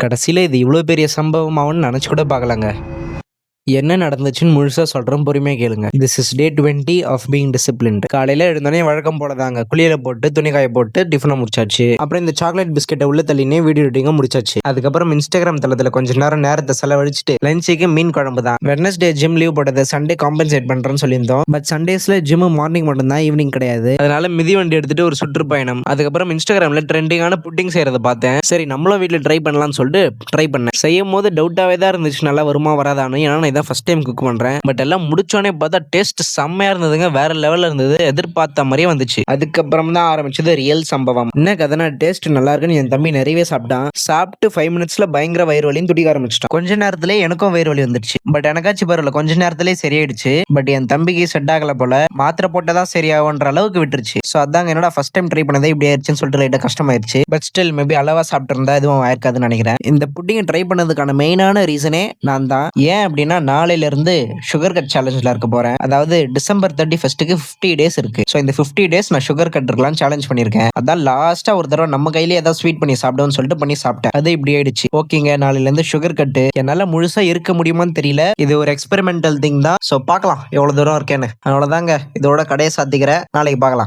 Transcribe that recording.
கடைசியில இது இவ்ளோ பெரிய சம்பவமாவும்னு நெனச்சு கூட பார்க்கலங்க. என்ன நடந்துச்சுன்னு முழுசா சொல்றேன், பொறுமையா கேளுங்க. This is day 20 of being disciplined. காலையில எழுந்தோனே வழக்கம் போல தாங்க. குளியல போட்டு, துணி காய போட்டு, டிஃபன முடிச்சாச்சு. அப்புறம் இந்த சாக்லேட் பிஸ்கட்ட உள்ள தள்ளினே வீடியோ எடிட்டிங்க முடிச்சாச்சு. அதுக்கப்புறம் Instagram தளத்துல கொஞ்ச நேரம் நேரத்த செலவழிச்சுட்டு, லஞ்சுக்கு மீன் குழம்பு தான். வெட்னஸ்டே ஜிம் லீவ் போட்டத சண்டே காம்பன்சேட் பண்றேன்னு சொல்லியிருந்தோம். பட் சண்டேஸ்ல ஜிம் மார்னிங் மட்டும் தான், ஈவினிங் கிடையாது. அதனால மிதிவண்டி எடுத்துட்டு ஒரு சுற்றுப்பயணம். அதுக்கப்புறம் Instagramல ட்ரெண்டிங்கான புட்டிங் செய்யறத பார்த்தேன். சரி நம்மளும் வீட்ல ட்ரை பண்ணலாம்னு சொல்லிட்டு ட்ரை பண்ணேன். செய்யும்போது டவுட்டாவே தான் இருந்துச்சு, நல்லா வருமா வராதான்னு. ஏன்னா நான் இதான் ஃபர்ஸ்ட் டைம் குக் பண்றேன். பட் எல்லாம் முடிச்சோனே பார்த்தா டேஸ்ட் செம்மையா இருந்ததுங்க. வேற லெவல்ல இருந்தது. எதிர்பார்த்த மாதிரியே வந்துச்சு. அதுக்கப்புறம் தான் ஆரம்பிச்சது ரியல் சம்பவம். என்ன கதைனா, டேஸ்ட் நல்லா இருக்குன்னு என் தம்பி நிறையவே சாப்பிட்டான். சாப்பிட்டு 5 மினிட்ஸ்ல பயங்கர வயிறு வலின்னு துடிக்க ஆரம்பிச்சிட்டான். கொஞ்ச நேரத்திலே எனக்கும் வயிறு வலி வந்துருச்சு. பட் எனக்காச்சும் பரவாயில்ல, கொஞ்ச நேரத்திலே சரியாயிடுச்சு. பட் என் தம்பிக்கு செட் ஆகல போல. மாத்திரை போட்டதான் சரியாகுன்ற அளவுக்கு விட்டுருச்சு. ஸோ அதாங்க என்னோட ஃபர்ஸ்ட் டைம் ட்ரை பண்ணதே இப்படி ஆயிடுச்சுன்னு சொல்லிட்டு லைட்டா கஷ்டமாயிருச்சு. பட் ஸ்டில் மேபி அளவா சாப்பிட்டு இருந்தா எதுவும் ஆயிருக்காதுன்னு நினைக்கிறேன். இந்த புட்டிங் ட்ரை பண்ணதுக்கான மெயினான ரீசனே நான் தான். ஏன் அப்படின்னா, நாளையில இருந்து சுகர் கட் சேலஞ்சில் இருக்க போறேன். அதாவது டிசம்பர் 31க்கு 50 டேஸ் இருக்கு. ஸோ இந்த 50 டேஸ் நான் சுகர் கட் இருக்கலாம் சேலஞ்ச் பண்ணியிருக்கேன். அதான் லாஸ்டா ஒரு தடவை நம்ம கையிலேயே ஏதாவது ஸ்வீட் பண்ணி சாப்பிடுவோம்னு சொல்லிட்டு பண்ணி சாப்பிட்டேன். அது இப்படி ஆயிடுச்சு. ஓகேங்க, நாளையில இருந்து சுகர் கட்டு என்னால முழுசா இருக்க முடியுமான்னு தெரியல. இது ஒரு எக்ஸ்பெரிமெண்டல் திங் தான். ஸோ பார்க்கலாம் எவ்வளவு தூரம் இருக்கேன்னு. அவ்வளவுதாங்க, இதோட கடையை சாத்திக்கிறேன். நாளைக்கு பார்க்கலாம்.